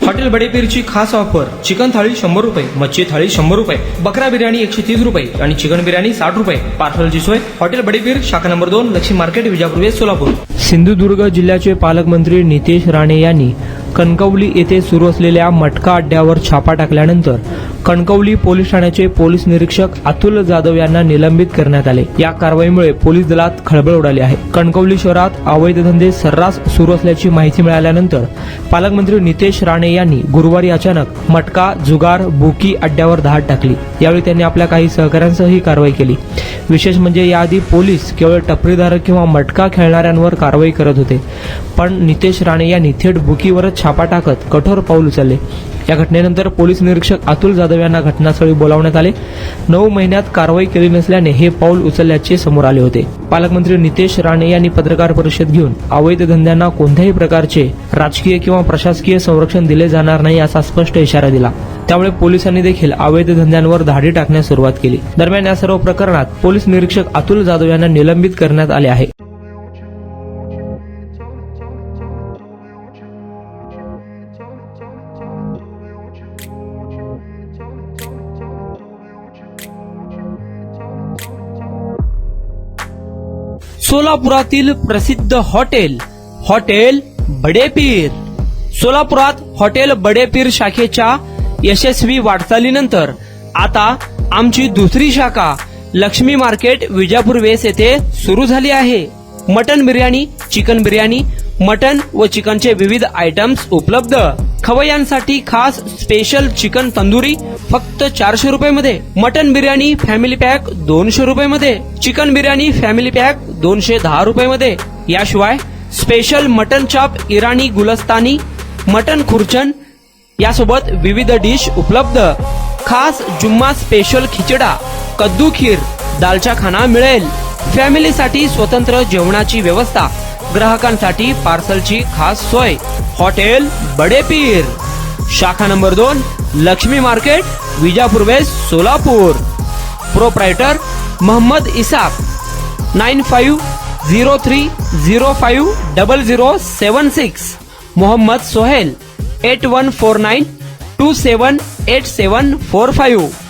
Hotel बडेपीरची खास offer, chicken थाळी 100 रुपये, मच्छी थाळी 100 रुपये, बकरा बिर्याणी 130 रुपये आणि चिकन बिर्याणी 60 रुपये. पार्सलची सोय हॉटेल बडेपीर, शाखा number 2, Lakshmi market, Vijapur west, Solapur. Sindhudurg जिल्ह्याचे पालकमंत्री नितेश राणे यांनी कणकवली येथे सुरू असलेल्या मटका अड्ड्यावर छापा टाकल्यानंतर कणकवली पोलीस ठाण्याचे पोलीस निरीक्षक अतुल जाधव यांना निलंबित करण्यात आले. या कारवाईमुळे पोलीस दलात खळबळ उडाली आहे. कणकवली शहरात अवैध धंदे सर्रास सुरू असल्याची माहिती मिळाल्यानंतर पालकमंत्री नितेश राणे यांनी गुरुवारी अचानक मटका, जुगार, बुकी अड्ड्यावर धाड टाकली. यावेळी त्यांनी आपल्या काही सहकाऱ्यांसह ही कारवाई केली. विशेष म्हणजे याआधी पोलीस केवळ टपरीधारक किंवा मटका खेळणाऱ्यांवर कारवाई करत होते, पण नितेश राणे यांनी थेट बुकीवरच छापा टाकत कठोर पाऊल उचलले. या घटनेनंतर पोलीस निरीक्षक अतुल जाधव यांना घटनास्थळी बोलावण्यात आले. 9 महिन्यात कारवाई केली नसल्याने हे पाऊल उचलल्याचे समोर आले होते. पालकमंत्री नितेश राणे यांनी पत्रकार परिषद घेऊन अवैध धंद्यांना कोणत्याही प्रकारचे राजकीय किंवा प्रशासकीय संरक्षण दिले जाणार नाही असा स्पष्ट इशारा दिला. त्यामुळे पोलिसांनी देखील अवैध धंद्यांवर धाडी टाकण्यास सुरुवात केली. दरम्यान या सर्व प्रकरणात पोलीस निरीक्षक अतुल जाधव यांना निलंबित करण्यात आले आहे. सोलापुरातील प्रसिद्ध हॉटेल बडेपीर. सोलापुरात हॉटेल बडेपीर शाखेच्या यशस्वी वाटचालीनंतर आता आमची दुसरी शाखा लक्ष्मी मार्केट, विजापूर वेस्ट येथे सुरू झाली आहे. Mutton biryani, chicken biryani, mutton व चिकनचे विविध आयटम्स उपलब्ध. खवय्यांसाठी खास स्पेशल चिकन तंदुरी फक्त 400 रुपये मध्ये, मटन बिर्याणी फॅमिली पॅक 200 रुपये मध्ये, चिकन बिर्याणी फॅमिली पॅक 210 रुपये मध्ये. याशिवाय स्पेशल मटन चाप, इराणी गुलस्तानी, मटन खुर्चन यासोबत विविध डिश उपलब्ध. खास जुम्मा स्पेशल खिचडा, कद्दू खीर, दालचा खाना मिळेल. फॅमिलीसाठी स्वतंत्र जेवणाची व्यवस्था, ग्राहकांसाठी पार्सलची खास सोय. हॉटेल बडेपीर, शाखा number 2, Lakshmi market, Vijapur west, Solapur. Proprietor Mohammed Isaq. 9503050076. Mohammed Sohail. 8149278745.